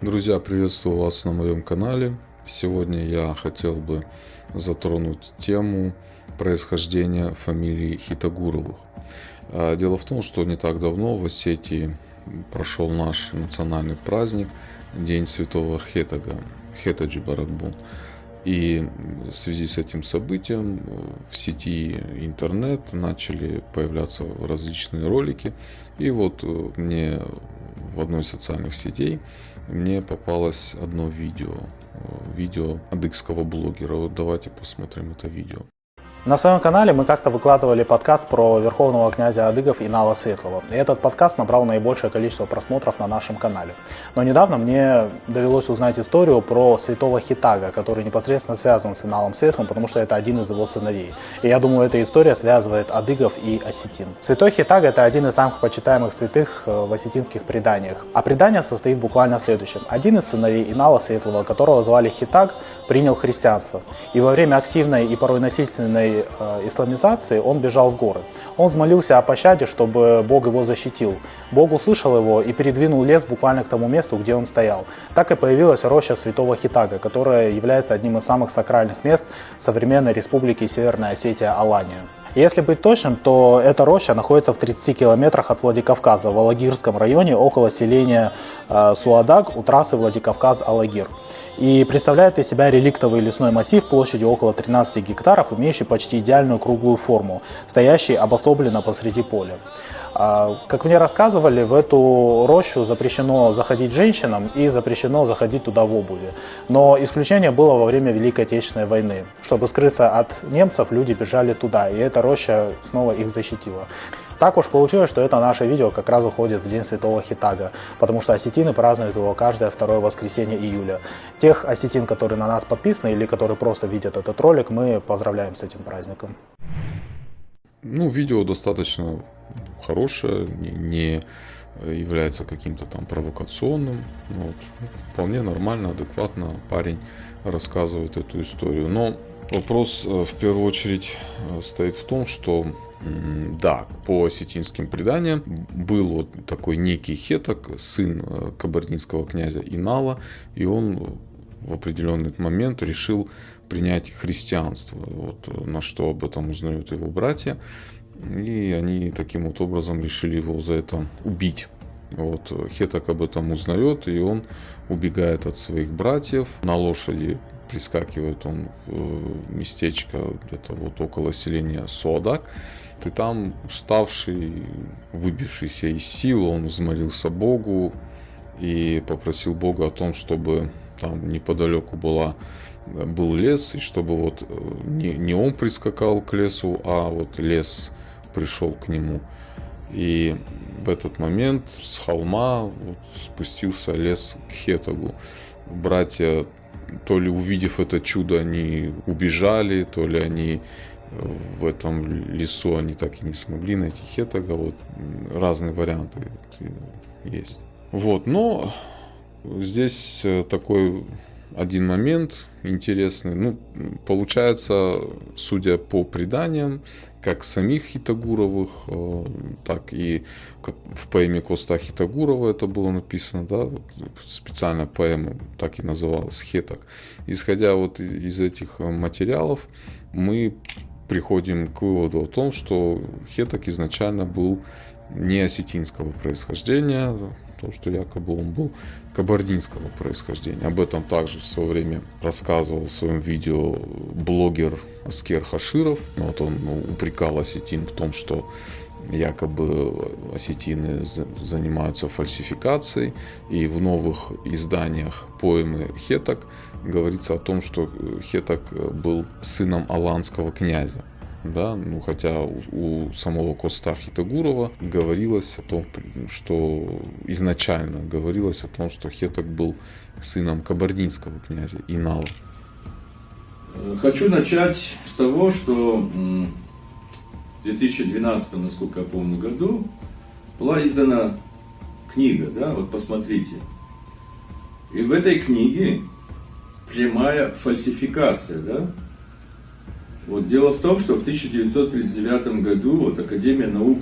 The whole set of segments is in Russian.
Друзья, приветствую вас на моем канале. Сегодня я хотел бы затронуть тему происхождения фамилии Хитагуровых. Дело в том, что не так давно в Осетии прошел наш национальный праздник День Святого Хетага, Хетаджи Баракбун. И в связи с этим событием в сети интернет начали появляться различные ролики. И вот мне в одной из социальных сетей мне попалось одно видео адыгского блогера. Вот давайте посмотрим это видео. На своем канале мы как-то выкладывали подкаст про верховного князя адыгов Инала Светлого. И этот подкаст набрал наибольшее количество просмотров на нашем канале. Но недавно мне довелось узнать историю про святого Хетага, который непосредственно связан с Иналом Светлым, потому что это один из его сыновей. И я думаю, эта история связывает адыгов и осетин. Святой Хетаг — это один из самых почитаемых святых в осетинских преданиях. А предание состоит буквально в следующем. Один из сыновей Инала Светлого, которого звали Хетаг, принял христианство. И во время активной и порой насильственной исламизации он бежал в горы. Он взмолился о пощаде, чтобы Бог его защитил. Бог услышал его и передвинул лес буквально к тому месту, где он стоял. Так и появилась роща святого Хетага, которая является одним из самых сакральных мест современной республики Северная Осетия Алания. Если быть точным, то эта роща находится в 30 километрах от Владикавказа, в Алагирском районе, около селения Суадаг у трассы Владикавказ-Алагир. И представляет из себя реликтовый лесной массив площадью около 13 гектаров, имеющий почти идеальную круглую форму, стоящий обособленно посреди поля. Как мне рассказывали, в эту рощу запрещено заходить женщинам и запрещено заходить туда в обуви. Но исключение было во время Великой Отечественной войны. Чтобы скрыться от немцев, люди бежали туда, и эта роща снова их защитила. Так уж получилось, что это наше видео как раз уходит в День Святого Хетага, потому что осетины празднуют его каждое второе воскресенье июля. Тех осетин, которые на нас подписаны или которые просто видят этот ролик, мы поздравляем с этим праздником. Видео достаточно хорошее, не является каким-то там провокационным. Вполне нормально, адекватно парень рассказывает эту историю. Но вопрос в первую очередь стоит в том, что да, по осетинским преданиям был вот такой некий Хетаг, сын кабардинского князя Инала, и он в определенный момент решил принять христианство. Вот на что об этом узнают его братья, и они таким вот образом решили его за это убить. Вот Хетаг об этом узнает, и он убегает от своих братьев на лошади. Прискакивает он в местечко где-то вот около селения Суадак. И там, уставший, выбившийся из сил, он взмолился Богу и попросил Бога о том, чтобы там неподалеку был лес, и чтобы вот не он прискакал к лесу, а вот лес пришел к нему. И в этот момент с холма вот спустился лес к Хетагу. Братья, то ли увидев это чудо, они убежали, то ли они в этом лесу они так и не смогли найти Хетага. Вот разные варианты есть. Вот, но здесь такой один момент интересный. Получается, судя по преданиям, как самих Хитагуровых, так и в поэме Коста Хитагурова это было написано, да, специальная поэма так и называлась Хетаг. Исходя вот из этих материалов, мы приходим к выводу о том, что Хетаг изначально был не осетинского происхождения, то, что якобы он был кабардинского происхождения. Об этом также в свое время рассказывал в своем видео блогер Аскер Хаширов. Вот он упрекал осетин в том, что якобы осетины занимаются фальсификацией, и в новых изданиях поэмы Хетаг говорится о том, что Хетаг был сыном аланского князя. Да, хотя у самого Коста Хитагурова говорилось о том, что изначально говорилось о том, что Хетаг был сыном кабардинского князя Инала. Хочу начать с того, что в 2012, насколько я помню, году была издана книга, да, вот посмотрите. И в этой книге прямая фальсификация, да. Вот дело в том, что в 1939 году вот Академия наук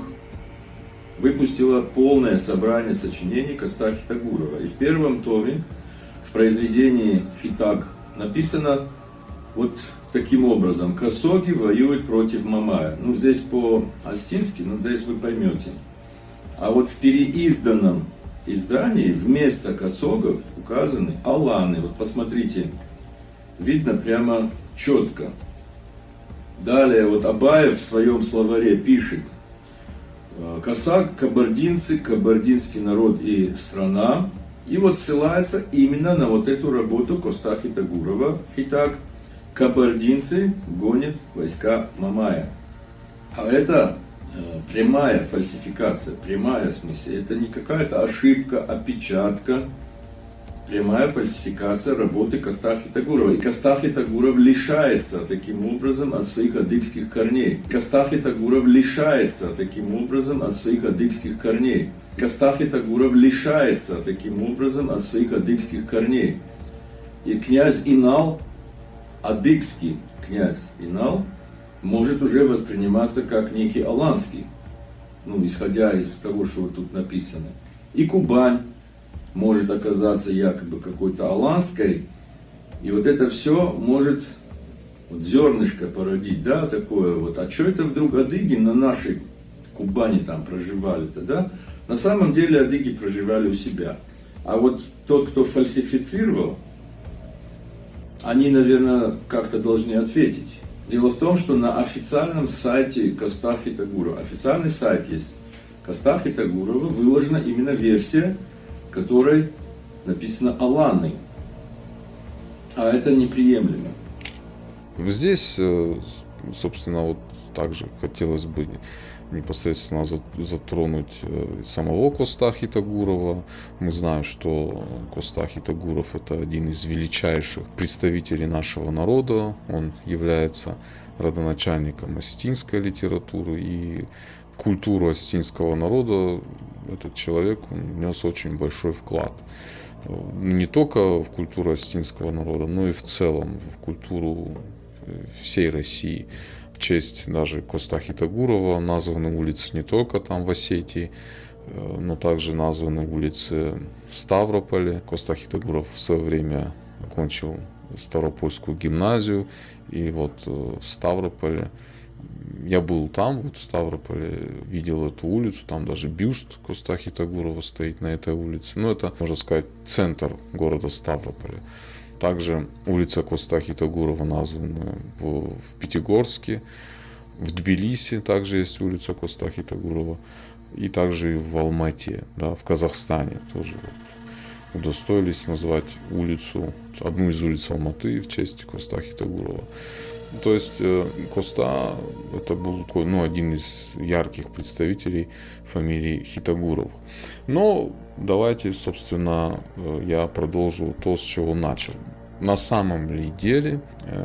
выпустила полное собрание сочинений Костахи Тагурова. И в первом томе, в произведении «Хитаг» написано вот таким образом: «Косоги воюют против Мамая». Ну, здесь по-астински, но здесь вы поймете. А вот в переизданном издании вместо косогов указаны аланы. Вот посмотрите, видно прямо четко. Далее вот Абаев в своем словаре пишет: «Косак, кабардинцы, кабардинский народ и страна». И вот ссылается именно на вот эту работу Костахи Тагурова «Хитаг». Кабардинцы гонят войска Мамая. А это прямая фальсификация, прямая в смысле. Это не какая-то ошибка, опечатка. Прямая фальсификация работы Костахи Тагурова. И Костахи Тагуров лишается таким образом от своих адыгских корней. Костахи Тагуров лишается таким образом от своих адыгских корней. Костахи Тагуров лишается таким образом от своих адыгских корней. И князь Инал, адыгский князь Инал, может уже восприниматься как некий аланский, ну, исходя из того, что вот тут написано. И Кубань может оказаться якобы какой-то аланской, и вот это все может вот зернышко породить, да, такое вот. А что это вдруг адыги на нашей Кубани там проживали-то, да? На самом деле адыги проживали у себя. А вот тот, кто фальсифицировал, они, наверное, как-то должны ответить. Дело в том, что на официальном сайте Костахи Тагурова, официальный сайт есть Костахи Тагурова, выложена именно версия, в которой написано «Аланы». А это неприемлемо. Здесь, собственно, вот также хотелось бы непосредственно затронуть самого Костахи Тагурова. Мы знаем, что Костахи Тагуров — это один из величайших представителей нашего народа. Он является родоначальником астинской литературы, и в культуру астинского народа этот человек внес очень большой вклад. Не только в культуру астинского народа, но и в целом в культуру всей России. В честь даже Костахи Тагурова названы улицы не только там в Осетии, но также названы улицы в Ставрополе. Костахи Тагуров в свое время окончил Ставропольскую гимназию, и вот в Ставрополе, я был там, вот в Ставрополе, видел эту улицу, там даже бюст Костахи Тагурова стоит на этой улице. Ну, это, можно сказать, центр города Ставрополя. Также улица Костахи Тагурова названа в Пятигорске, в Тбилиси также есть улица Костахи Тагурова, и также и в Алмате, да, в Казахстане тоже вот удостоились назвать улицу, одну из улиц Алматы в честь Костахи Тагурова. То есть Коста — это был такой, ну, один из ярких представителей фамилии Хитагуровых. Но давайте, собственно, я продолжу то, с чего начал. На самом ли деле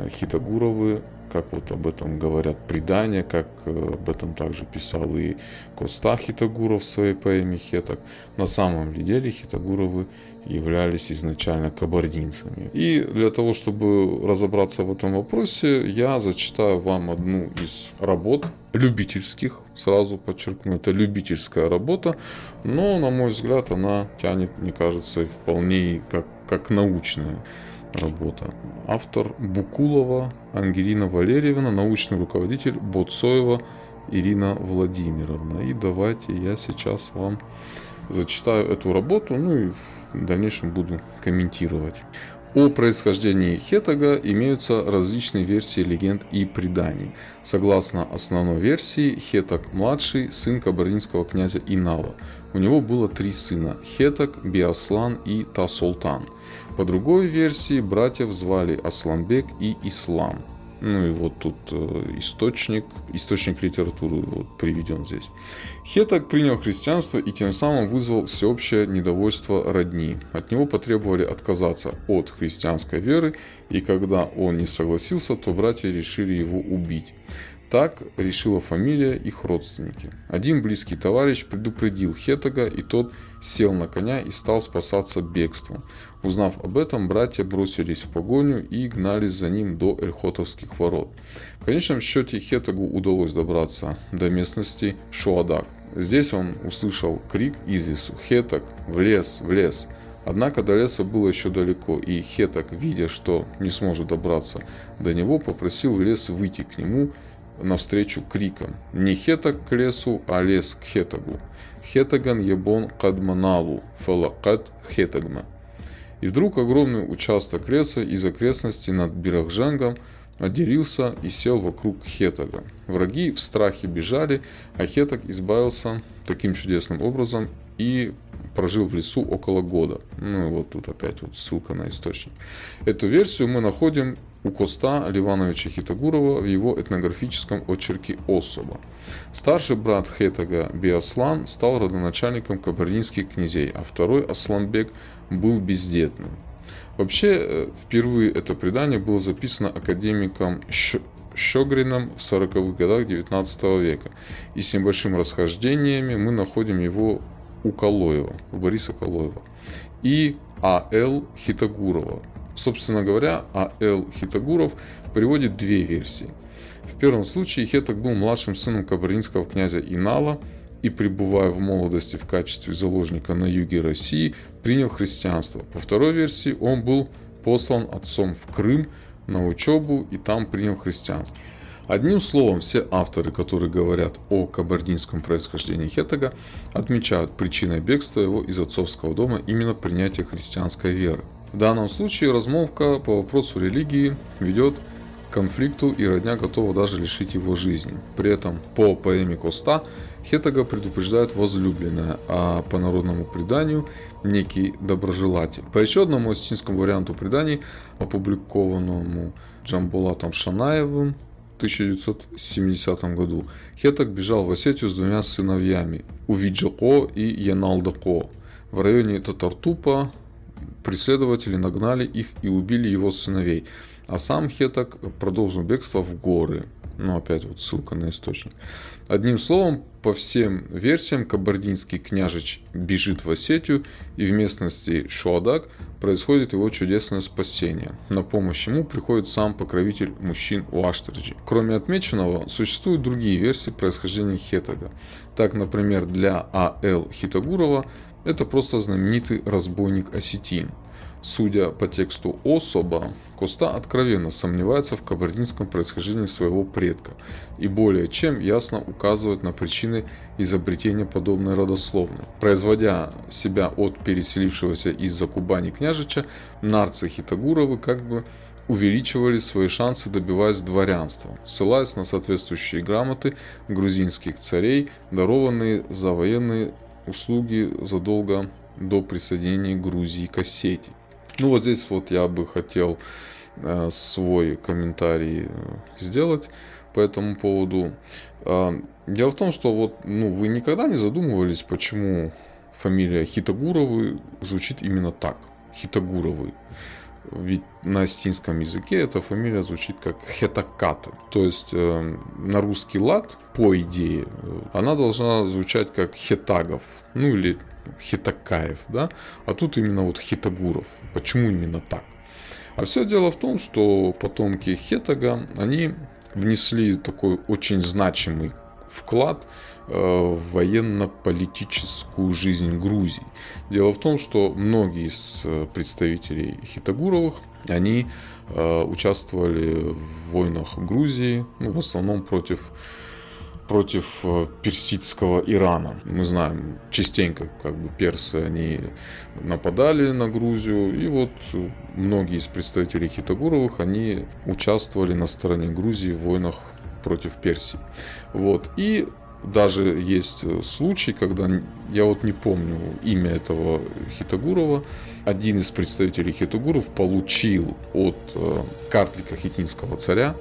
Хитагуровы, как вот об этом говорят предания, как об этом также писал и Костахи Тагуров в своей поэме «Хетаг», на самом ли деле Хитагуровы являлись изначально кабардинцами. И для того, чтобы разобраться в этом вопросе, я зачитаю вам одну из работ любительских. Сразу подчеркну, это любительская работа, но, на мой взгляд, она тянет, мне кажется, вполне как научная работа. Автор Букулова Ангелина Валерьевна, научный руководитель Боцоева Ирина Владимировна. И давайте я сейчас вам зачитаю эту работу, ну и в дальнейшем буду комментировать. О происхождении Хетага имеются различные версии легенд и преданий. Согласно основной версии, Хетаг-младший – сын кабардинского князя Инала. У него было 3 сына – Хетаг, Биаслан и Тасолтан. По другой версии, братьев звали Асланбек и Ислам. Ну и вот тут источник литературы вот приведен здесь. Хетаг принял христианство и тем самым вызвал всеобщее недовольство родни. От него потребовали отказаться от христианской веры, и когда он не согласился, то братья решили его убить. Так решила фамилия, их родственники. Один близкий товарищ предупредил Хетага, и тот сел на коня и стал спасаться бегством. Узнав об этом, братья бросились в погоню и гнались за ним до Эльхотовских ворот. В конечном счете Хетагу удалось добраться до местности Шуадак, Здесь он услышал крик из лесу: «Хетак, в лес, в лес!». Однако до леса было еще далеко, и Хетак, видя, что не сможет добраться до него, попросил лес выйти к нему навстречу криком. Не Хетак к лесу, а лес к Хетагу. «Хетаган ебон кадманалу, фалакат Хетагма». И вдруг огромный участок леса из окрестностей над Бирахжангом отделился и сел вокруг Хетага. Враги в страхе бежали, а Хетаг избавился таким чудесным образом и прожил в лесу около года. Ну и вот тут опять вот ссылка на источник. Эту версию мы находим у Коста Ливановича Хитагурова в его этнографическом очерке «Особа». Старший брат Хетага Биаслан стал родоначальником кабардинских князей, а второй Асланбек был бездетным. Вообще, впервые это предание было записано академиком Щегриным в 40-х годах 19 века. И с небольшими расхождениями мы находим его у Калоева, у Бориса Калоева. И А.Л. Хитагурова. Собственно говоря, А.Л. Хитагуров приводит две версии. В первом случае Хетак был младшим сыном кабардинского князя Инала и, пребывая в молодости в качестве заложника на юге России, принял христианство. По второй версии, он был послан отцом в Крым на учебу и там принял христианство. Одним словом, все авторы, которые говорят о кабардинском происхождении Хетага, отмечают причиной бегства его из отцовского дома именно принятие христианской веры. В данном случае размолвка по вопросу религии ведет к конфликту, и родня готова даже лишить его жизни. При этом по поэме Коста Хетага предупреждает возлюбленная, а по народному преданию некий доброжелатель. По еще одному осетинскому варианту преданий, опубликованному Джамбулатом Шанаевым в 1970 году, Хетак бежал в Осетию с двумя сыновьями – Увиджако и Яналдако. В районе Татартупа преследователи нагнали их и убили его сыновей, а сам Хетак продолжил бегство в горы. Ну, опять вот ссылка на источник. Одним словом, по всем версиям, кабардинский княжич бежит в Осетию, и в местности Шуадак происходит его чудесное спасение. На помощь ему приходит сам покровитель мужчин Уаштраджи. Кроме отмеченного, существуют другие версии происхождения Хетага. Так, например, для А.Л. Хитагурова это просто знаменитый разбойник-осетин. Судя по тексту «Особа», Коста откровенно сомневается в кабардинском происхождении своего предка и более чем ясно указывает на причины изобретения подобной родословной. Производя себя от переселившегося из-за Кубани княжича, нарцы Хитагуровы как бы увеличивали свои шансы, добиваясь дворянства, ссылаясь на соответствующие грамоты грузинских царей, дарованные за военные услуги задолго до присоединения Грузии к Осетии. Ну вот здесь вот я бы хотел свой комментарий сделать по этому поводу. Дело в том, что вот, вы никогда не задумывались, почему фамилия Хитагуровы звучит именно так, Хитагуровы. Ведь на осетинском языке эта фамилия звучит как Хетаката. То есть на русский лад, по идее, она должна звучать как Хетагов, или Хитакаев, да? А тут именно вот Хитагуров. Почему именно так? А все дело в том, что потомки Хетага, они внесли такой очень значимый вклад в военно-политическую жизнь Грузии. Дело в том, что многие из представителей Хитагуровых, они участвовали в войнах Грузии, в основном против персидского Ирана. Мы знаем, частенько персы они нападали на Грузию, и вот многие из представителей Хитагуровых, они участвовали на стороне Грузии в войнах против Персии. Вот. И даже есть случай, когда, я вот не помню имя этого Хитагурова, один из представителей Хитагуров получил от Картлика хетинского царя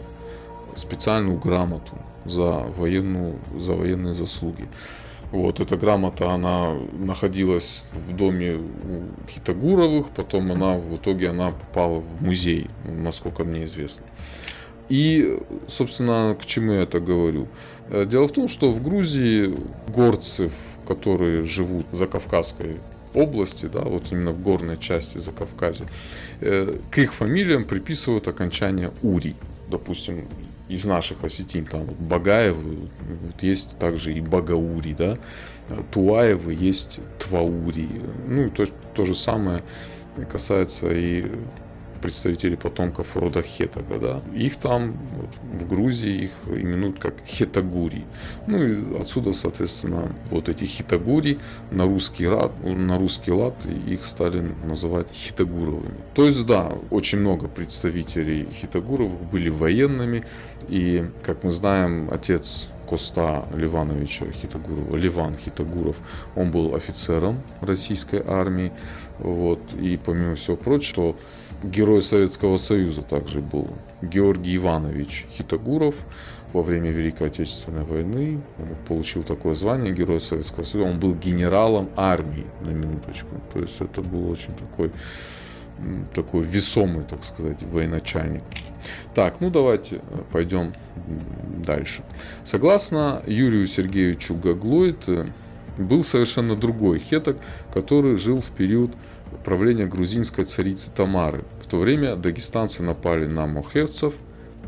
специальную грамоту за военные заслуги. Вот, эта грамота, она находилась в доме у Хитагуровых, потом в итоге она попала в музей, насколько мне известно. И, собственно, к чему я это говорю? Дело в том, что в Грузии горцев, которые живут в Закавказской области, да, вот именно в горной части Закавказья, к их фамилиям приписывают окончание «урий». Допустим, из наших осетин, там вот Багаевы, вот есть также и Багаури, да, Туаевы есть Тваури. Ну, то же самое касается и представителей потомков рода Хетага, да. Их там вот, в Грузии их именуют как хетагури. Ну и отсюда, соответственно, вот эти хетагури на русский лад их стали называть хитагуровыми. То есть, да, очень много представителей хитагуровых были военными, и, как мы знаем, отец Коста Ливановича Хитагурова, Ливан Хитагуров, он был офицером российской армии, вот, и помимо всего прочего, герой Советского Союза также был Георгий Иванович Хитагуров. Во время Великой Отечественной войны он получил такое звание Герой Советского Союза. Он был генералом армии, на минуточку. То есть это был очень такой весомый, так сказать, военачальник. Так, ну давайте пойдем дальше. Согласно Юрию Сергеевичу Гаглой, был совершенно другой хетаг, который жил в период правления грузинской царицы Тамары. В то время дагестанцы напали на мохевцев,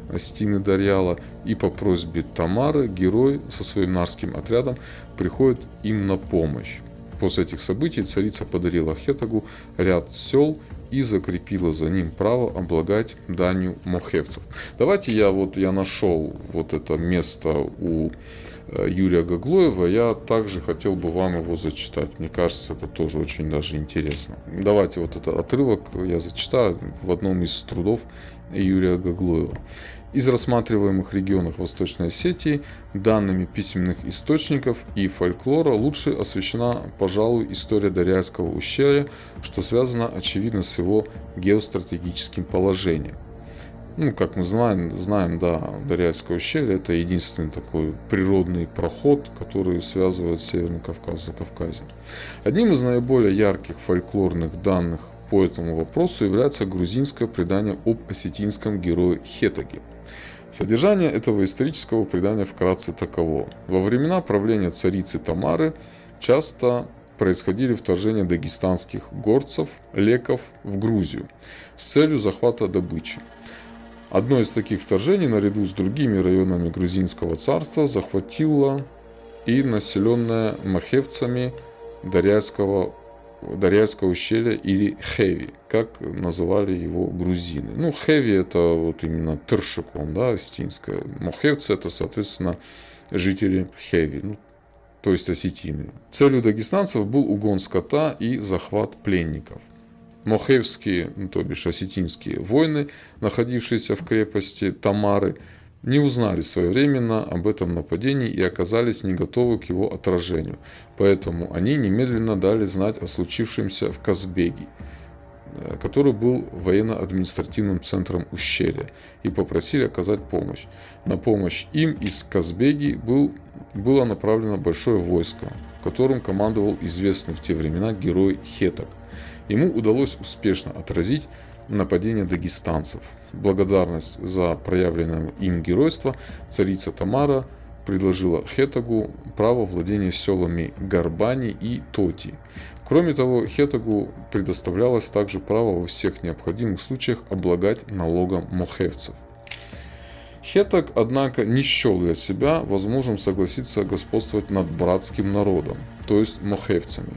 осетины Дарьяла, и по просьбе Тамары герой со своим нарским отрядом приходит им на помощь. После этих событий царица подарила хетагу ряд сел и закрепила за ним право облагать данью мохевцев. Давайте я нашел вот это место у Юрия Гаглоева, я также хотел бы вам его зачитать. Мне кажется, это тоже очень даже интересно. Давайте вот этот отрывок я зачитаю в одном из трудов Юрия Гаглоева. Из рассматриваемых регионов Восточной Осетии данными письменных источников и фольклора лучше освещена, пожалуй, история Дарьяльского ущелья, что связано, очевидно, с его геостратегическим положением. Ну, как мы знаем, да, Дарьяльское ущелье – это единственный такой природный проход, который связывает Северный Кавказ с Закавказьем. Одним из наиболее ярких фольклорных данных по этому вопросу является грузинское предание об осетинском герое Хетаге. Содержание этого исторического предания вкратце таково. Во времена правления царицы Тамары часто происходили вторжения дагестанских горцев, леков в Грузию с целью захвата добычи. Одно из таких вторжений, наряду с другими районами грузинского царства, захватило и населенное мохевцами Дарьяльское ущелье или Хеви, как называли его грузины. Ну, Хеви это вот именно Тыршиком, да, осетинское. Мохевцы это, соответственно, жители Хеви, то есть осетины. Целью дагестанцев был угон скота и захват пленников. Мохевские, то бишь осетинские воины, находившиеся в крепости Тамары, не узнали своевременно об этом нападении и оказались не готовы к его отражению. Поэтому они немедленно дали знать о случившемся в Казбеги, который был военно-административным центром ущелья, и попросили оказать помощь. На помощь им из Казбеги было направлено большое войско, которым командовал известный в те времена герой Хетаг. Ему удалось успешно отразить нападение дагестанцев. В благодарность за проявленное им геройство царица Тамара предложила Хетагу право владения селами Гарбани и Тоти. Кроме того, Хетагу предоставлялось также право во всех необходимых случаях облагать налогом мохевцев. Хетаг, однако, не счел для себя возможным согласиться господствовать над братским народом, то есть мохевцами.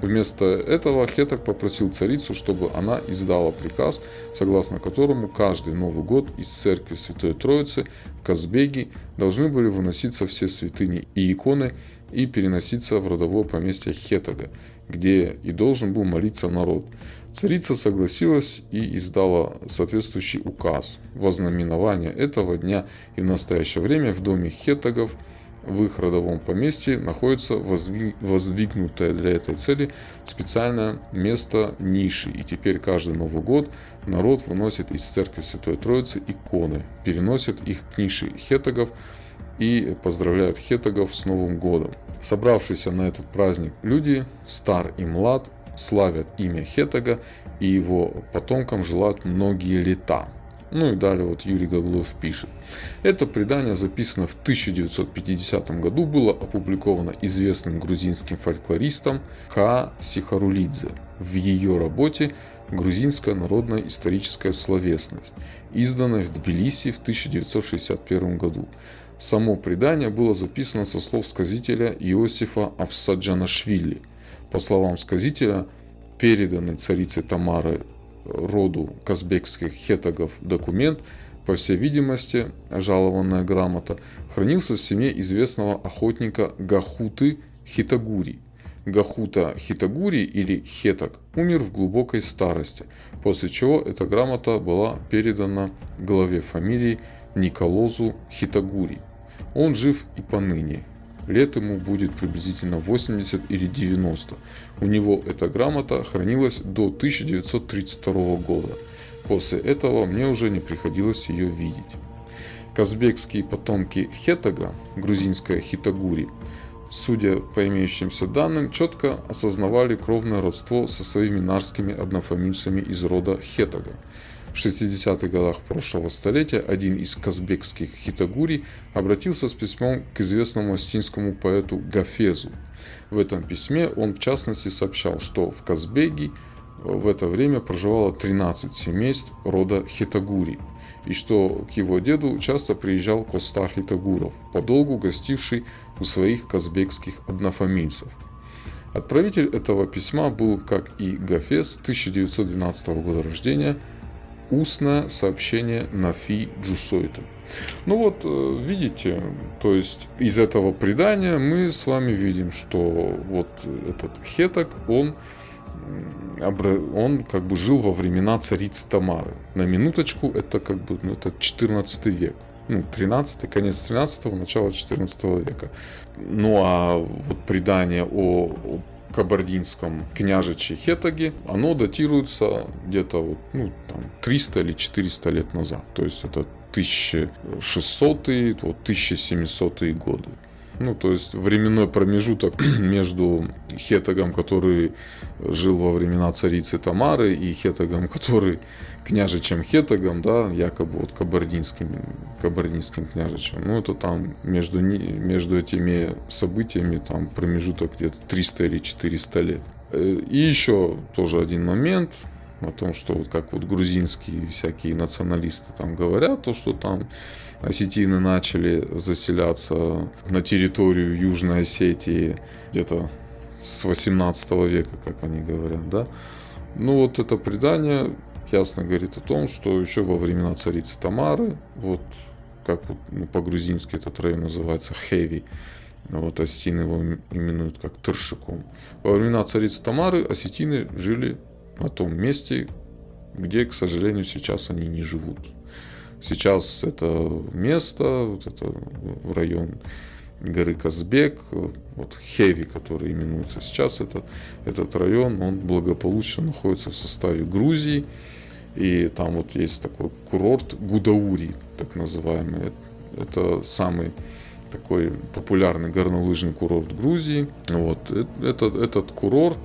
Вместо этого Хетаг попросил царицу, чтобы она издала приказ, согласно которому каждый Новый год из церкви Святой Троицы в Казбеги должны были выноситься все святыни и иконы и переноситься в родовое поместье Хетага, где и должен был молиться народ. Царица согласилась и издала соответствующий указ. Во знаменование этого дня и в настоящее время в доме Хетагов в их родовом поместье находится воздвигнутое для этой цели специальное место ниши. И теперь каждый Новый год народ выносит из церкви Святой Троицы иконы, переносит их к нише Хетагов и поздравляют Хетагов с Новым годом. Собравшиеся на этот праздник люди, стар и млад, славят имя Хетага и его потомкам желают многие лета. Ну и далее вот Юрий Гаглоев пишет. Это предание записано в 1950 году, было опубликовано известным грузинским фольклористом Ха Сихарулидзе в ее работе «Грузинская народная историческая словесность», изданная в Тбилиси в 1961 году. Само предание было записано со слов сказителя Иосифа Афсаджанашвили. По словам сказителя, переданный царицей Тамары роду казбекских хетагов документ, по всей видимости, жалованная грамота, хранился в семье известного охотника Гахуты Хитагури. Гахута Хитагури или Хетаг умер в глубокой старости, после чего эта грамота была передана главе фамилии Николозу Хитагури. Он жив и поныне. Лет ему будет приблизительно 80 или 90. У него эта грамота хранилась до 1932 года. После этого мне уже не приходилось ее видеть. Казбекские потомки Хетага, грузинская Хитагури, судя по имеющимся данным, четко осознавали кровное родство со своими нарскими однофамильцами из рода Хетага. В 60-х годах прошлого столетия один из казбекских хитагури обратился с письмом к известному астинскому поэту Гафезу. В этом письме он в частности сообщал, что в Казбеге в это время проживало 13 семейств рода Хитагури, и что к его деду часто приезжал Коста Хитагуров, подолгу гостивший у своих казбекских однофамильцев. Отправитель этого письма был, как и Гафез, 1912 года рождения, устное сообщение Нафи Джусойта. Ну вот, видите, то есть из этого предания мы с вами видим, что вот этот Хетаг, он как бы жил во времена царицы Тамары. На минуточку, это как бы, это 14 век. 13, конец 13, начало 14 века. Ну а вот предание о кабардинском княжиче Хетаге, оно датируется где-то 300 или 400 лет назад. То есть это 1600-е, 1700-е годы. То есть временной промежуток между Хетагом, который жил во времена царицы Тамары, и Хетагом, который княжичем Хетагом, да, якобы вот кабардинским княжичем. Это там между этими событиями там промежуток где-то 300 или 400 лет. И еще тоже один момент о том, что вот как вот грузинские всякие националисты там говорят, то что там осетины начали заселяться на территорию Южной Осетии где-то с 18 века, как они говорят, да. Вот это предание ясно говорит о том, что еще во времена царицы Тамары, вот как вот, по-грузински этот район называется Хеви, вот осетины его именуют как Тыршиком. Во времена царицы Тамары осетины жили на том месте, где, к сожалению, сейчас они не живут. Сейчас это место, вот это район горы Казбек, вот Хеви, который именуется сейчас, этот район, он благополучно находится в составе Грузии. И там вот есть такой курорт Гудаури, так называемый. Это самый такой популярный горнолыжный курорт Грузии. Вот. Этот курорт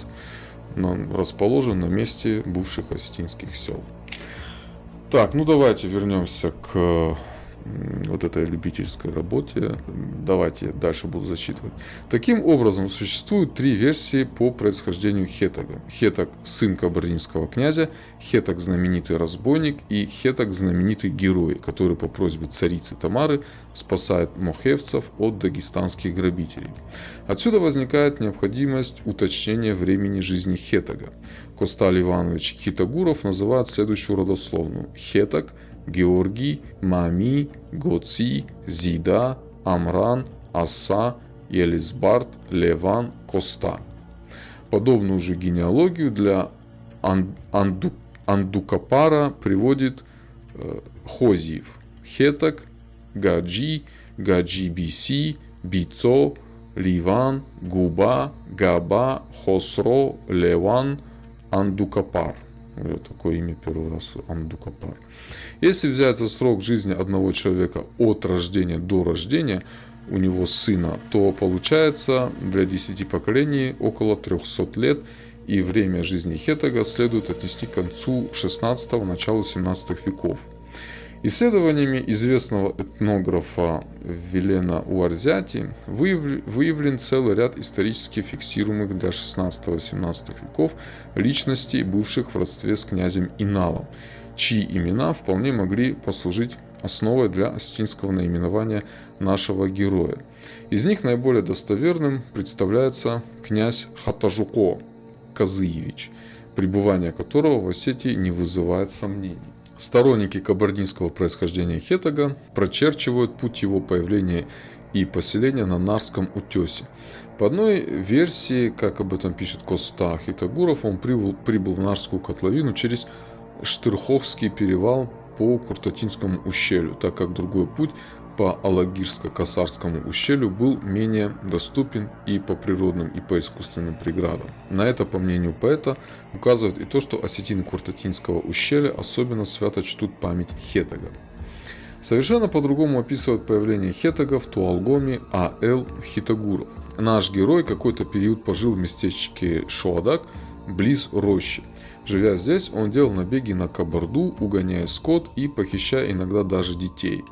расположен на месте бывших осетинских сел. Так, давайте вернемся к вот этой любительской работе. Давайте дальше буду зачитывать. Таким образом, существуют три версии по происхождению Хетага. Хетаг – сын кабардинского князя, Хетаг – знаменитый разбойник и Хетаг – знаменитый герой, который по просьбе царицы Тамары спасает мохевцев от дагестанских грабителей. Отсюда возникает необходимость уточнения времени жизни Хетага. Косталь Иванович Хитагуров называет следующую родословную: Хетаг, Георгий, Мами, Гоци, Зида, Амран, Аса, Елизбард, Леван, Коста. Подобную же генеалогию для Андукапара приводит Хозиев. Хетаг, Гаджи, Гаджи-Биси, Бицо, Ливан, Губа, Габа, Хосро, Леван, Андукапар. Такое имя первый раз, Андукапар. Если взять за срок жизни одного человека от рождения до рождения у него сына, то получается для 10 поколений около 300 лет, и время жизни Хетага следует отнести к концу 16-го, началу 17 веков. Исследованиями известного этнографа Вилена Уарзяти выявлен целый ряд исторически фиксируемых для 16-17 веков личностей, бывших в родстве с князем Иналом, чьи имена вполне могли послужить основой для осетинского наименования нашего героя. Из них наиболее достоверным представляется князь Хатажуко Казыевич, пребывание которого в Осетии не вызывает сомнений. Сторонники кабардинского происхождения Хетага прочерчивают путь его появления и поселения на Нарском утесе. По одной версии, как об этом пишет Коста Хитагуров, он прибыл в Нарскую котловину через Штырховский перевал по Куртатинскому ущелью, так как другой путь по Алагирско-Косарскому ущелью был менее доступен и по природным, и по искусственным преградам. На это, по мнению поэта, указывает и то, что осетины Куртатинского ущелья особенно свято чтут память Хетага. Совершенно по-другому описывает появление Хетага в Туалгоме А.Л. Хитагуров. Наш герой какой-то период пожил в местечке Шоадак, близ рощи. Живя здесь, он делал набеги на Кабарду, угоняя скот и похищая иногда даже детей.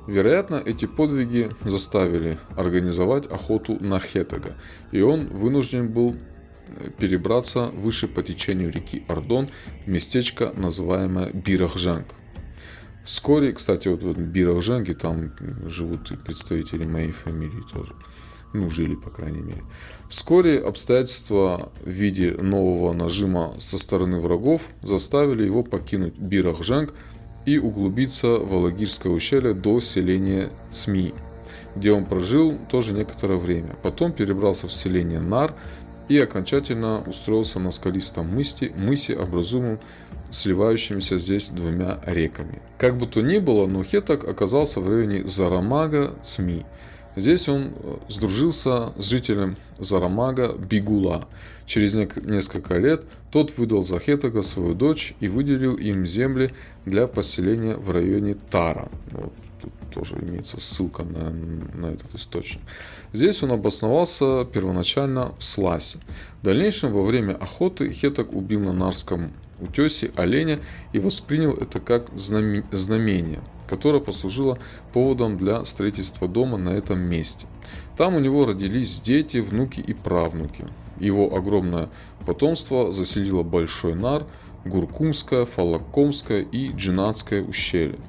Вероятно, эти подвиги заставили организовать охоту на Хетага, и он вынужден был перебраться выше по течению реки Ардон в местечко, называемое Бирахжанг. Вскоре, кстати, вот в Бирахжанге там живут и представители моей фамилии тоже. Жили, по крайней мере. Вскоре обстоятельства в виде нового нажима со стороны врагов заставили его покинуть Бирахжанг и углубиться в Алагирское ущелье до селения Цми, где он прожил тоже некоторое время. Потом перебрался в селение Нар и окончательно устроился на скалистом мысе, образуемом сливающимися здесь двумя реками. Как бы то ни было, но Хетаг оказался в районе Зарамага-Цми. Здесь он сдружился с жителем Зарамага Бигула. Через несколько лет тот выдал за Хетага свою дочь и выделил им земли для поселения в районе Тара. Вот тут тоже имеется ссылка на этот источник. Здесь он обосновался первоначально в Сласе. В дальнейшем, во время охоты, Хетаг убил на Нарском утесе оленя и воспринял это как знамение, которое послужило поводом для строительства дома на этом месте. Там у него родились дети, внуки и правнуки. Его огромное потомство заселило Большой Нар, Гуркумское, Фалакомское и Джинатское ущелье.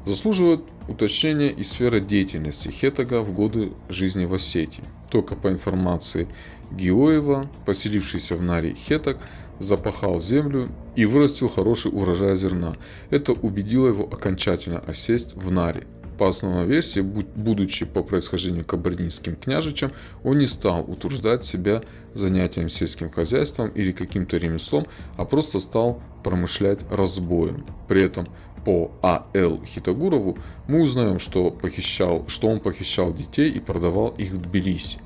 Заслуживает уточнения и сфера деятельности Хетага в годы жизни в Осетии. Только по информации Геоева, поселившийся в Наре Хетаг запахал землю и вырастил хороший урожай зерна. Это убедило его окончательно осесть в Наре. По основной версии, будучи по происхождению кабардинским княжичем, он не стал утруждать себя занятием сельским хозяйством или каким-то ремеслом, а просто стал промышлять разбоем. При этом по А.Л. Хитагурову мы узнаем, что он похищал детей и продавал их в Тбилиси.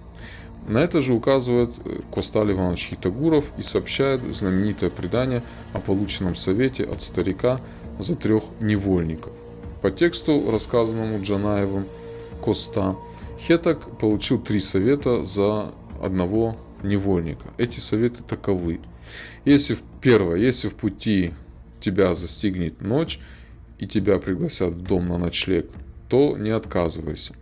На это же указывает Косталь Иванович Хитагуров и сообщает знаменитое предание о полученном совете от старика за 3 невольников. По тексту, рассказанному Джанаевым Коста, Хетаг получил 3 совета за одного невольника. Эти советы таковы. Первое, если в пути тебя застигнет ночь и тебя пригласят в дом на ночлег, то не отказывайся.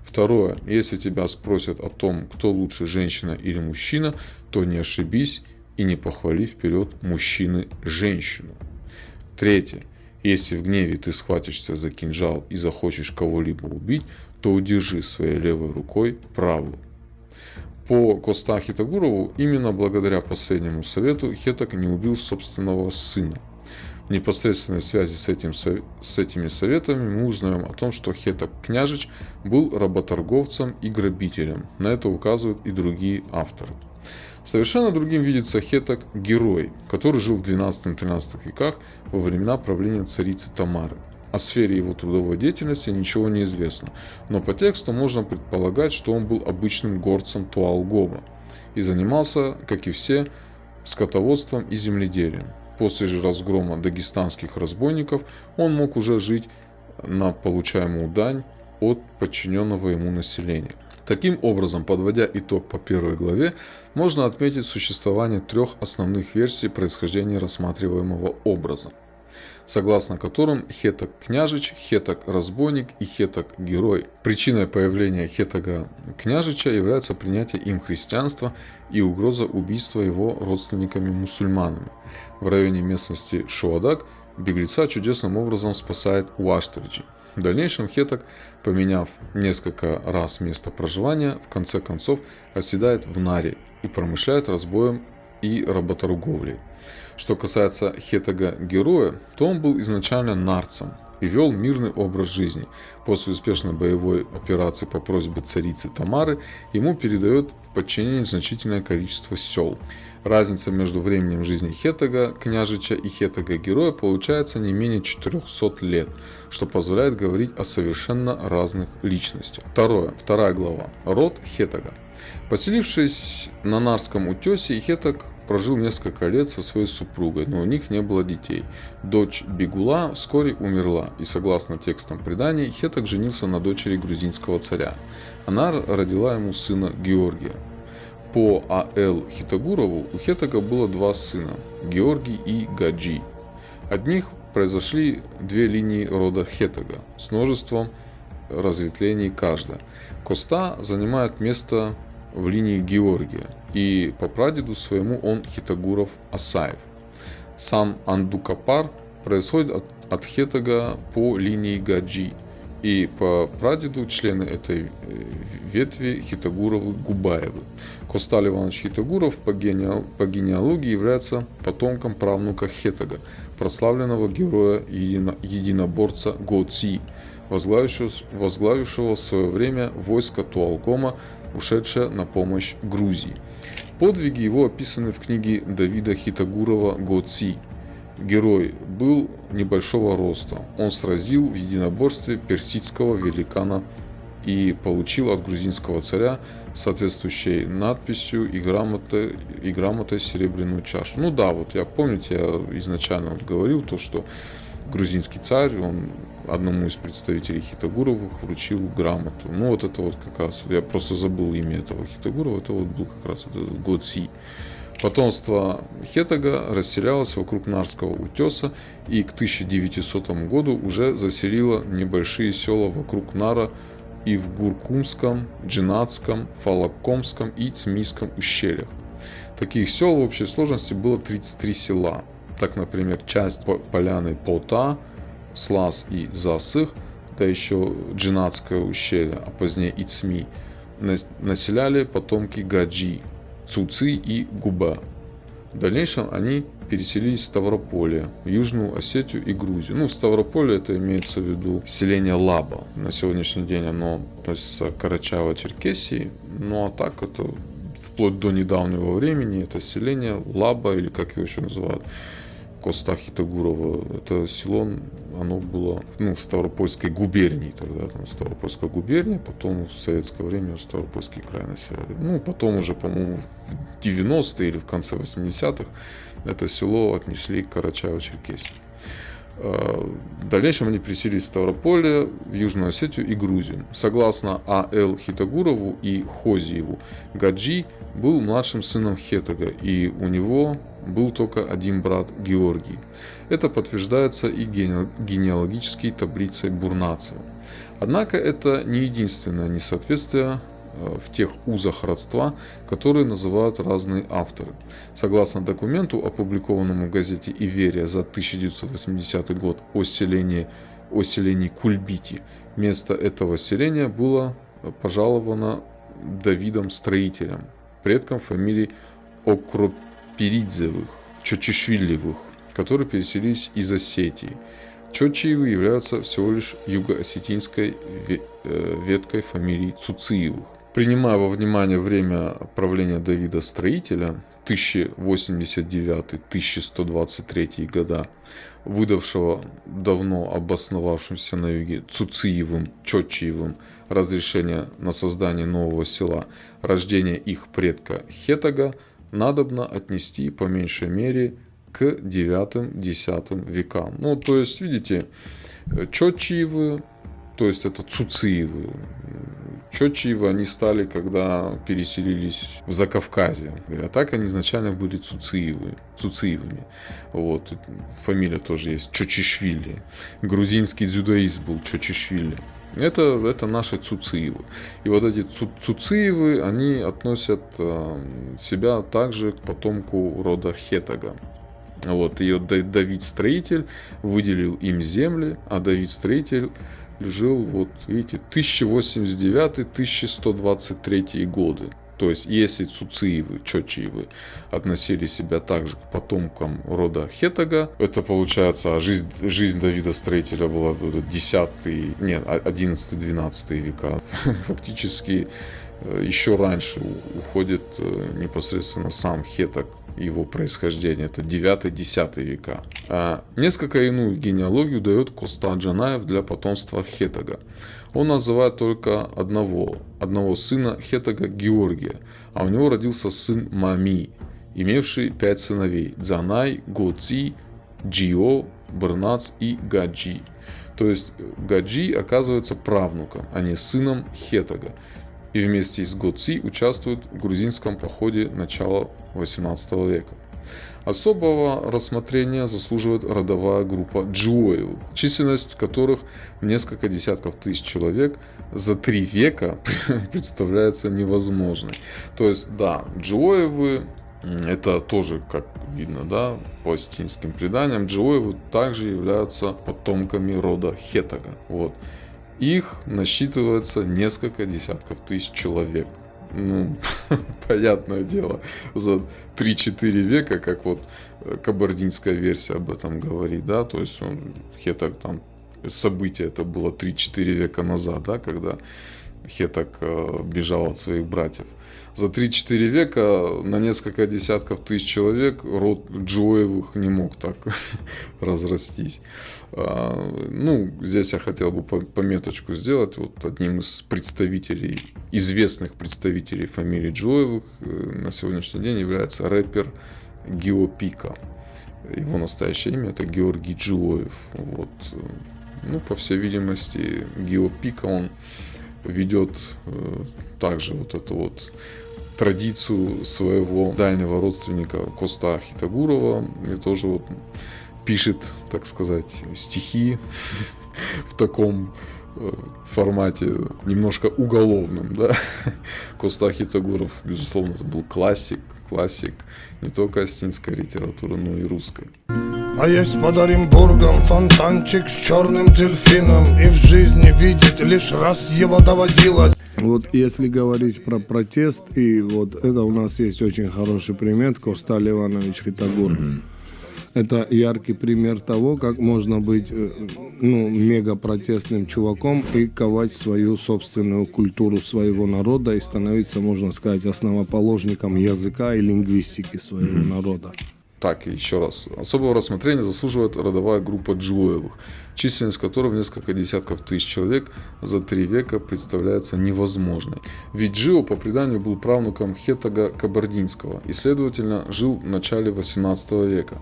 Второе, если тебя спросят о том, кто лучше, женщина или мужчина, то не ошибись и не похвали вперед мужчины женщину. Третье, если в гневе ты схватишься за кинжал и захочешь кого-либо убить, то удержи своей левой рукой правую. По Коста Хитагурову, именно благодаря последнему совету Хетаг не убил собственного сына. В непосредственной связи с этими советами мы узнаем о том, что Хетаг княжич был работорговцем и грабителем. На это указывают и другие авторы. Совершенно другим видится Хетаг герой, который жил в XII-XIII веках во времена правления царицы Тамары. О сфере его трудовой деятельности ничего не известно, но по тексту можно предполагать, что он был обычным горцем Туалгома и занимался, как и все, скотоводством и земледелием. После же разгрома дагестанских разбойников он мог уже жить на получаемую дань от подчиненного ему населения. Таким образом, подводя итог по первой главе, можно отметить существование 3 основных версий происхождения рассматриваемого образа. согласно которым Хетаг княжич, Хетаг разбойник и Хетаг герой. Причиной появления Хетага княжича является принятие им христианства и угроза убийства его родственниками-мусульманами. В районе местности Шуадаг беглеца чудесным образом спасает Уаштырджи. В дальнейшем Хетаг, поменяв несколько раз место проживания, в конце концов оседает в Наре и промышляет разбоем и работорговлей. Что касается Хетага-героя, то он был изначально нарцем и вел мирный образ жизни. После успешной боевой операции по просьбе царицы Тамары ему передает в подчинение значительное количество сел. Разница между временем жизни Хетага княжича и Хетага героя получается не менее 400 лет, что позволяет говорить о совершенно разных личностях. Вторая глава. Род Хетага. Поселившись на Нарском утесе, Хетаг прожил несколько лет со своей супругой, но у них не было детей. Дочь Бигула вскоре умерла, и согласно текстам преданий, Хетаг женился на дочери грузинского царя. Она родила ему сына Георгия. По А.Л. Хитагурову у Хетага было два сына – Георгий и Гаджи. От них произошли две линии рода Хетага с множеством разветвлений каждая. Коста занимает место в линии Георгия, и по прадеду своему он Хитагуров Асаев. Сам Андукапар происходит от Хетага по линии Гаджи, и по прадеду члены этой ветви Хитагуровы Губаевы. Коста Иванович Хитагуров по генеалогии является потомком правнука Хетага, прославленного героя-единоборца Го-Ци, возглавившего в свое время войско Туалкома, ушедшее на помощь Грузии. Подвиги его описаны в книге Давида Хитагурова Го-Ци. Герой был небольшого роста. Он сразил в единоборстве персидского великана и получил от грузинского царя соответствующей надписью и грамотой серебряную чашу. Ну да, вот помните, я изначально говорил то, что грузинский царь, он одному из представителей Хитагуровых вручил грамоту. Ну вот это вот как раз, я просто забыл имя этого Хитагурова, это вот был как раз Го-Ци. Потомство Хетага расселялось вокруг Нарского утеса и к 1900 году уже заселило небольшие села вокруг Нара и в Гуркумском, Джинатском, Фалакомском и Цмийском ущельях. Таких сел в общей сложности было 33 села. Так, например, часть поляны Пота, Слаз и Засых, да еще Джинатское ущелье, а позднее и Цми, населяли потомки Гаджи, Цуци и Губа. В дальнейшем они переселились в Ставрополье, Южную Осетию и Грузию. Ну, в Ставрополье это имеется в виду селение Лаба. На сегодняшний день оно относится к Карачаево-Черкесии, ну а так это вплоть до недавнего времени это селение Лаба, или как его еще называют, Коста Хитагурова. Это село, оно было в Ставропольской губернии тогда, там Ставропольская губерния, потом в советское время Ставропольский край населяли. Ну, потом уже, по-моему, в 90-е или в конце 80-х это село отнесли к Карачаево-Черкесии. В дальнейшем они переселились в Ставрополье, в Южную Осетию и Грузию. Согласно А.Л. Хитагурову и Хозиеву, Гаджи был младшим сыном Хетага, и у него был только один брат Георгий. Это подтверждается и генеалогической таблицей Бурнацева. Однако это не единственное несоответствие в тех узах родства, которые называют разные авторы. Согласно документу, опубликованному в газете «Иверия» за 1980 год о селении Кульбити, место этого селения было пожаловано Давидом Строителем, предком фамилии Окропиридзевых, Чочишвилевых, которые переселились из Осетии. Чочиевы являются всего лишь юго-осетинской веткой фамилии Цуциевых. Принимая во внимание время правления Давида Строителя 1089-1123 года, выдавшего давно обосновавшимся на юге Цуциевым, Чочиевым разрешение на создание нового села, рождение их предка Хетага надобно отнести по меньшей мере к 9-10 векам. Ну, то есть, видите, Чочиевы, то есть это Цуциевы, Чотчиевы они стали, когда переселились в Закавказье. А так они изначально были Цуциевыми. Вот. Фамилия тоже есть Чочишвили. Грузинский дзюдоист был Чочишвили. Это наши Цуциевы. И вот эти Цуциевы, они относят себя также к потомку рода Хетага. Вот. И Давид Строитель выделил им земли, а Давид Строитель жил, вот видите, 1089-1123 годы. То есть, если Цуциевы, Чотчиевы относили себя также к потомкам рода Хетага, это получается, жизнь Давида Строителя была 11-12 века. Фактически еще раньше уходит непосредственно сам Хетаг, его происхождение, это 9-10 века. Несколько иную генеалогию дает Коста Джанаев для потомства Хетага. Он называет только одного сына Хетага Георгия, а у него родился сын Мами, имевший 5 сыновей: Дзанай, Гоци, Джио, Брнац и Гаджи. То есть Гаджи оказывается правнуком, а не сыном Хетага, и вместе с Гоци участвует в грузинском походе начала 18 века. Особого рассмотрения заслуживает родовая группа Джиоевых, численность которых в несколько десятков тысяч человек за 3 века представляется невозможной. То есть, да, Джиоевы, это тоже, как видно, да, по астинским преданиям, Джиоевы также являются потомками рода Хетага. Вот. Их насчитывается несколько десятков тысяч человек. Ну, понятное дело, за 3-4 века, как вот кабардинская версия об этом говорит, да, то есть Хетаг, там, событие это было 3-4 века назад, да, когда Хетаг бежал от своих братьев. За 3-4 века на несколько десятков тысяч человек род Джиоевых не мог так разрастись. Ну, здесь я хотел бы пометочку сделать. Вот одним из известных представителей фамилии Джиоевых на сегодняшний день является рэпер Гио Пика. Его настоящее имя это Георгий Джиоев. Вот. Ну, по всей видимости, Гио Пика, он ведет также вот эту вот традицию своего дальнего родственника Коста Хитагурова и тоже вот пишет, так сказать, стихи в таком формате немножко уголовном, да. Коста Хитагуров, безусловно, это был классик не только астинской литературы, но и русской. А есть под Оренбургом фонтанчик с черным дельфином, и в жизни видеть лишь раз его доводилось. Вот если говорить про протест, и вот это у нас есть очень хороший пример, Коста Ливанович Хитагуров. Это яркий пример того, как можно быть мега протестным чуваком и ковать свою собственную культуру своего народа и становиться, можно сказать, основоположником языка и лингвистики своего народа. Так, еще раз. Особого рассмотрения заслуживает родовая группа Джиоевых, численность которой в несколько десятков тысяч человек за 3 века представляется невозможной. Ведь Джио по преданию был правнуком Хетага Кабардинского и, следовательно, жил в начале 18 века.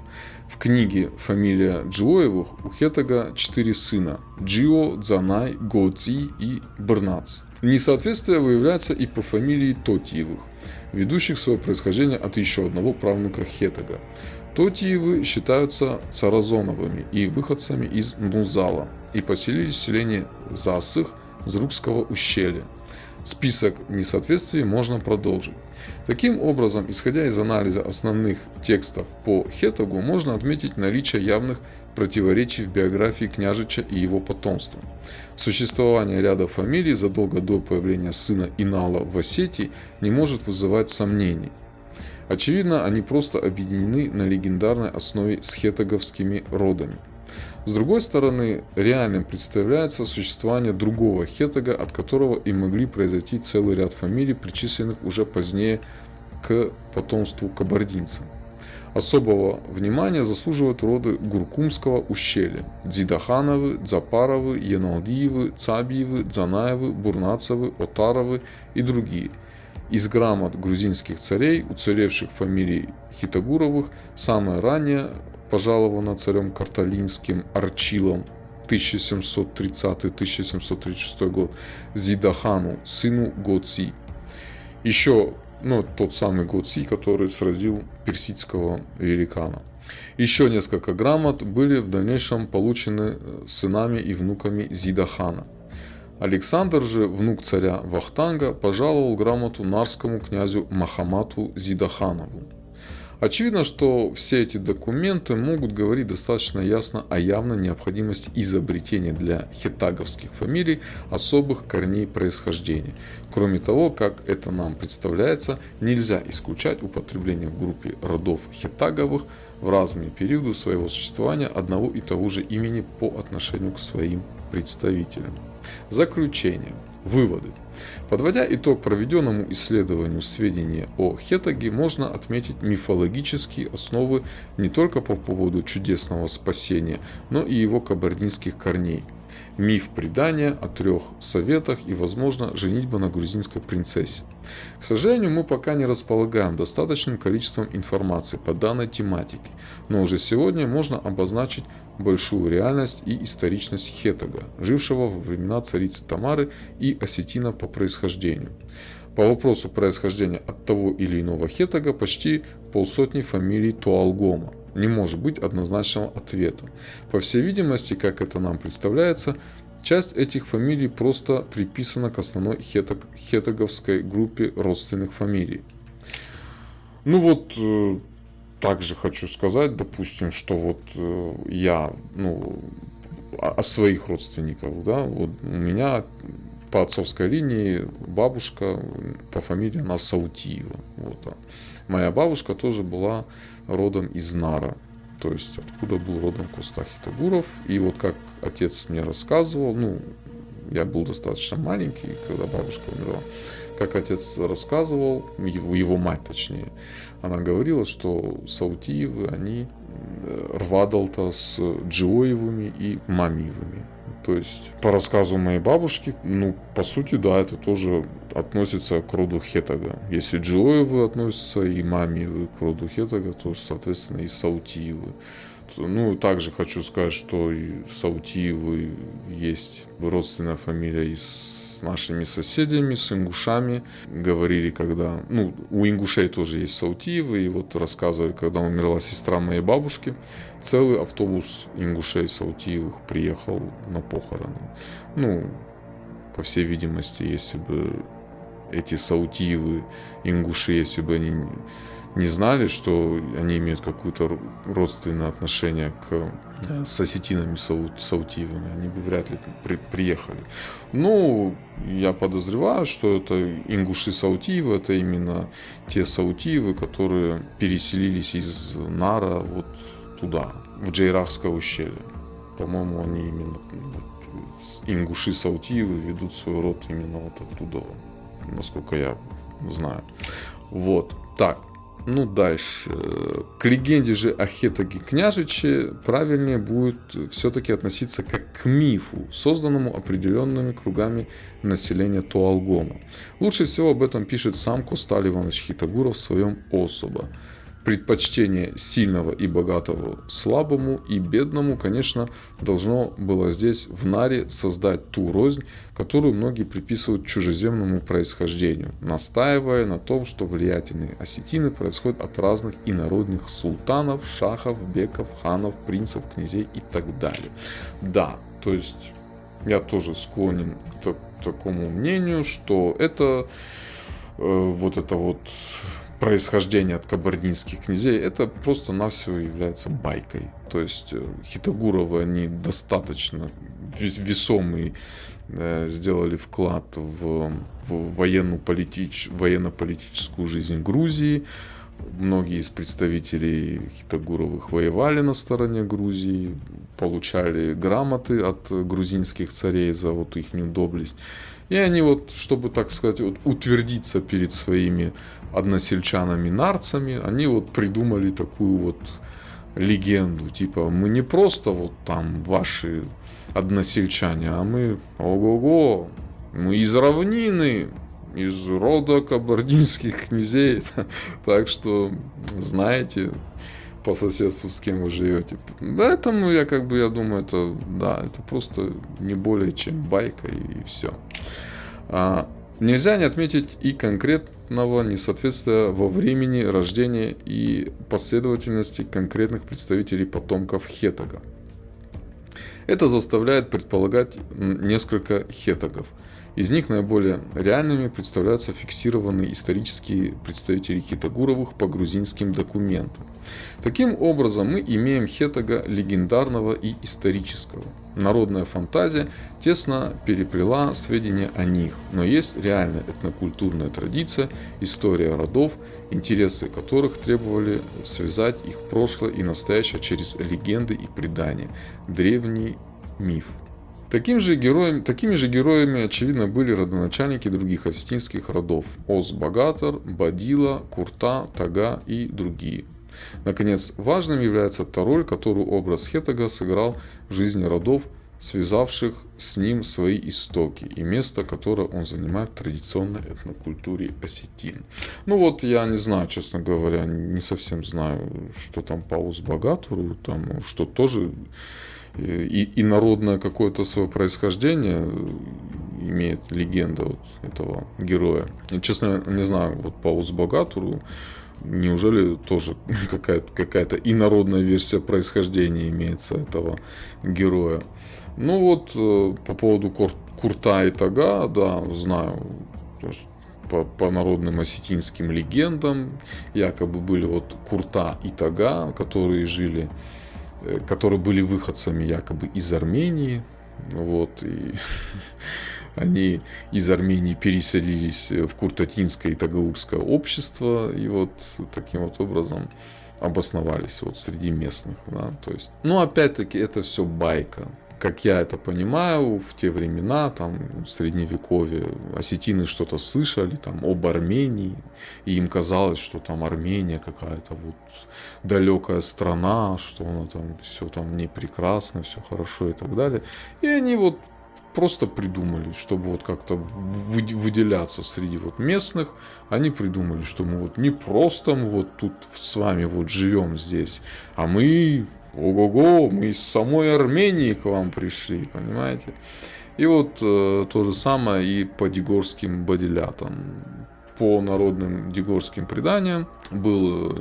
В книге «Фамилия Джиоевых» у Хетага 4 сына – Джио, Дзанай, Гоци и Брнац. Несоответствие выявляется и по фамилии Тотиевых, ведущих свое происхождение от еще одного правнука Хетага. Тотиевы считаются царазоновыми и выходцами из Нузала и поселились в селении Засых Зрукского ущелья. Список несоответствий можно продолжить. Таким образом, исходя из анализа основных текстов по Хетагу, можно отметить наличие явных противоречий в биографии княжича и его потомства. Существование ряда фамилий задолго до появления сына Инала в Осетии не может вызывать сомнений. Очевидно, они просто объединены на легендарной основе с хетаговскими родами. С другой стороны, реальным представляется существование другого Хетага, от которого и могли произойти целый ряд фамилий, причисленных уже позднее к потомству кабардинцев. Особого внимания заслуживают роды Гуркумского ущелья – Дзидахановы, Дзапаровы, Яналдиевы, Цабиевы, Дзанаевы, Бурнацевы, Отаровы и другие. Из грамот грузинских царей, уцелевших фамилий Хитагуровых, самое раннее пожаловано царем Карталинским Арчилом 1730-1736 год, Зидахану, сыну Гоци. Еще, тот самый Гоци, который сразил персидского великана. Еще несколько грамот были в дальнейшем получены сынами и внуками Зидахана. Александр же, внук царя Вахтанга, пожаловал грамоту нарскому князю Махамату Зидаханову. Очевидно, что все эти документы могут говорить достаточно ясно о явной необходимости изобретения для хеттаговских фамилий особых корней происхождения. Кроме того, как это нам представляется, нельзя исключать употребление в группе родов хеттаговых в разные периоды своего существования одного и того же имени по отношению к своим представителям. Заключение. Выводы. Подводя итог проведенному исследованию сведения о хеттаге, можно отметить мифологические основы не только по поводу чудесного спасения, но и его кабардинских корней. Миф предания о 3 советах и, возможно, женитьба на грузинской принцессе. К сожалению, мы пока не располагаем достаточным количеством информации по данной тематике, но уже сегодня можно обозначить большую реальность и историчность хеттага, жившего во времена царицы Тамары и осетина по происхождению. По вопросу происхождения от того или иного хеттага почти полсотни фамилий Туалгома. Не может быть однозначного ответа. По всей видимости, как это нам представляется, часть этих фамилий просто приписана к основной хеттаговской группе родственных фамилий. Также хочу сказать, допустим, что я, о своих родственниках, у меня по отцовской линии бабушка по фамилии она Саутиева. Моя бабушка тоже была родом из Нара, то есть откуда был родом Коста Хитагуров. И как отец мне рассказывал, я был достаточно маленький, когда бабушка умерла, как отец рассказывал, его мать точнее, она говорила, что Саутиевы, они рвадалта с Джиоевыми и Мамиевыми. То есть, по рассказу моей бабушки, по сути, да, это тоже относится к роду хеттага. Если Джиоевы относятся и Мамиевы к роду хеттага, то, соответственно, и Саутиевы. Также хочу сказать, что и Саутиевы есть родственная фамилия и с нашими соседями, с ингушами. Говорили, когда... у ингушей тоже есть Саутиевы. И рассказывали, когда умерла сестра моей бабушки, целый автобус ингушей Саутиевых приехал на похороны. По всей видимости, если бы эти Саутиевы, ингуши, если бы они не знали, что они имеют какое-то родственное отношение с осетинами Саутиевыми, они бы вряд ли приехали. Я подозреваю, что это ингуши Саутиевы, это именно те Саутиевы, которые переселились из Нара туда, в Джейрахское ущелье. По-моему, они именно ингуши Саутиевы ведут свой род именно оттуда, насколько я знаю. Так. Дальше. К легенде же о хеттаге княжиче правильнее будет все-таки относиться как к мифу, созданному определенными кругами населения Туалгома. Лучше всего об этом пишет сам Косталь Иванович Хитагуров в своем «Особо». Предпочтение сильного и богатого слабому и бедному, конечно, должно было здесь, в Наре, создать ту рознь, которую многие приписывают чужеземному происхождению, настаивая на том, что влиятельные осетины происходят от разных инородных султанов, шахов, беков, ханов, принцев, князей и так далее. Да, то есть я тоже склонен к такому мнению, что это происхождение от кабардинских князей, это просто-навсего является байкой. То есть Хитагуровы, они достаточно весомый сделали вклад в военно-политическую жизнь Грузии. Многие из представителей Хитагуровых воевали на стороне Грузии, получали грамоты от грузинских царей за их доблесть. И они чтобы, так сказать, утвердиться перед своими односельчанами-нарцами, они придумали такую легенду, типа мы не просто ваши односельчане, а мы ого-го, мы из равнины, из рода кабардинских князей, так что знаете, по соседству с кем вы живете. Поэтому я думаю, это просто не более чем байка и все. Нельзя не отметить и конкретного несоответствия во времени рождения и последовательности конкретных представителей потомков Хетага. Это заставляет предполагать несколько хетагов. Из них наиболее реальными представляются фиксированные исторические представители хетагуровых по грузинским документам. Таким образом, мы имеем хетага легендарного и исторического. Народная фантазия тесно переплела сведения о них, но есть реальная этнокультурная традиция, история родов, интересы которых требовали связать их прошлое и настоящее через легенды и предания, древний миф. Такими же героями, очевидно, были родоначальники других осетинских родов – Оз-Багатор, Бадила, Курта, Тага и другие. Наконец, важным является та роль, которую образ Хетага сыграл в жизни родов, связавших с ним свои истоки и место, которое он занимает в традиционной этнокультуре осетин. Я не знаю, честно говоря, не совсем знаю, что там по Оз-Багатору, там, что тоже и народное какое-то свое происхождение имеет легенда этого героя. И, честно, не знаю, по Оз-Багатору неужели тоже какая-то инородная версия происхождения имеется этого героя. По поводу Курта и Тага, да, знаю, то есть по народным осетинским легендам якобы были Курта и Тага, которые были выходцами якобы из Армении, и они из Армении переселились в куртатинское и тагаурское общество и таким образом обосновались среди местных, да, то есть, опять-таки это все байка. Как я это понимаю, в те времена, в средневековье, осетины что-то слышали об Армении, и им казалось, что Армения какая-то далекая страна, что она все не прекрасно, все хорошо и так далее. И они просто придумали, чтобы как-то выделяться среди местных, они придумали, что мы не просто мы тут с вами живем здесь, а мы... Ого-го, мы из самой Армении к вам пришли, понимаете? И то же самое и по дигорским бадилятам. По народным дигорским преданиям был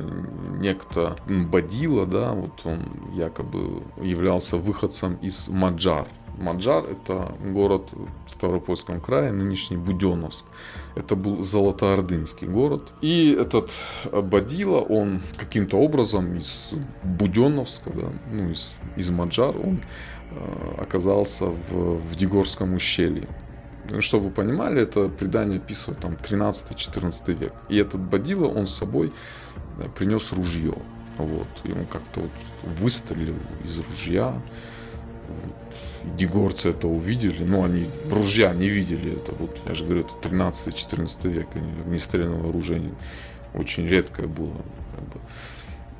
некто Бадила, да, он якобы являлся выходцем из Маджар. Маджар – это город в Ставропольском крае, нынешний Буденновск. Это был Золотоордынский город. И этот Бадила, он каким-то образом из Буденновска, да, из Маджар, он оказался в Дигорском ущелье. Чтобы вы понимали, это предание описывает 13-14 век. И этот Бадила, он с собой принес ружье. И он как-то выстрелил из ружья. Дигорцы это увидели, но они ружья не видели. Это я же говорю, это 13-14 век. Огнестрельного оружия очень редкое было.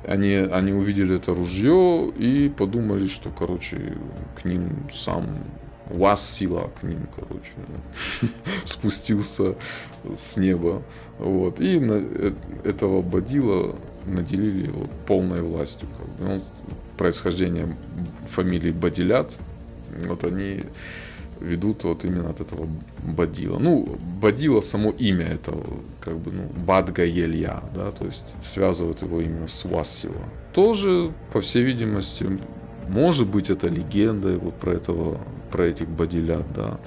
Они увидели это ружье и подумали, что, к ним сам Уассила к ним, спустился с неба. И этого Бадила наделили полной властью. Происхождение фамилии Бадилят, они ведут именно от этого Бадила. Бадила, само имя это Бадга Елья, да, то есть связывают его именно с Уассила. Тоже, по всей видимости, может быть, это легенда про этих Бадилят, да.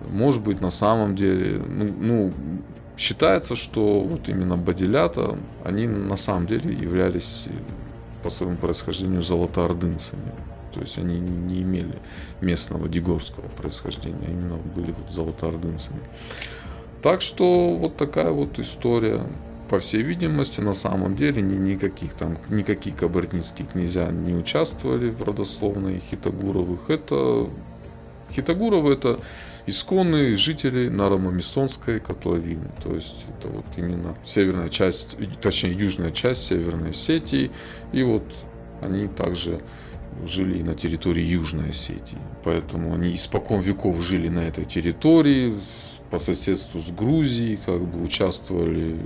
Может быть, на самом деле, считается, что именно Бадилята, они на самом деле являлись по своему происхождению золотоордынцами. То есть они не имели местного дигорского происхождения, а именно были золотоордынцами. Так что такая история. По всей видимости, на самом деле никакие кабардинские князья не участвовали в родословной Хитагуровых. Хитагуровы это исконные жители Наро-Мамесонской котловины. То есть это именно северная часть, точнее южная часть Северной Осетии. И они также жили и на территории Южной Осетии. Поэтому они испокон веков жили на этой территории, по соседству с Грузией, участвовали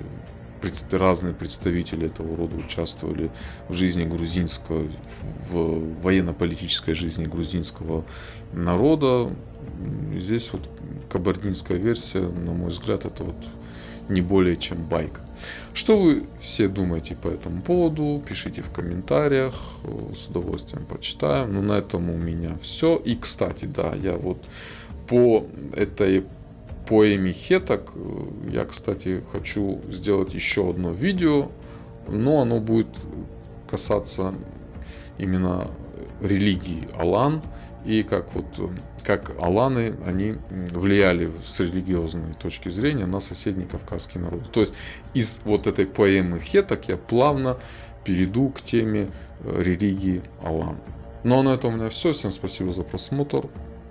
разные представители этого рода участвовали в жизни грузинского, в военно-политической жизни грузинского народа. Здесь вот кабардинская версия, на мой взгляд, это вот не более чем байка. Что вы все думаете по этому поводу? Пишите в комментариях, с удовольствием почитаем. Но на этом у меня все. И, кстати, да, я вот по этой поэме Хетак, я, кстати, хочу сделать еще одно видео, но оно будет касаться именно религии Алан и как аланы, они влияли с религиозной точки зрения на соседний кавказский народ. То есть из вот этой поэмы Хетак я плавно перейду к теме религии Алан. Ну а на этом у меня все. Всем спасибо за просмотр.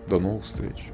До новых встреч.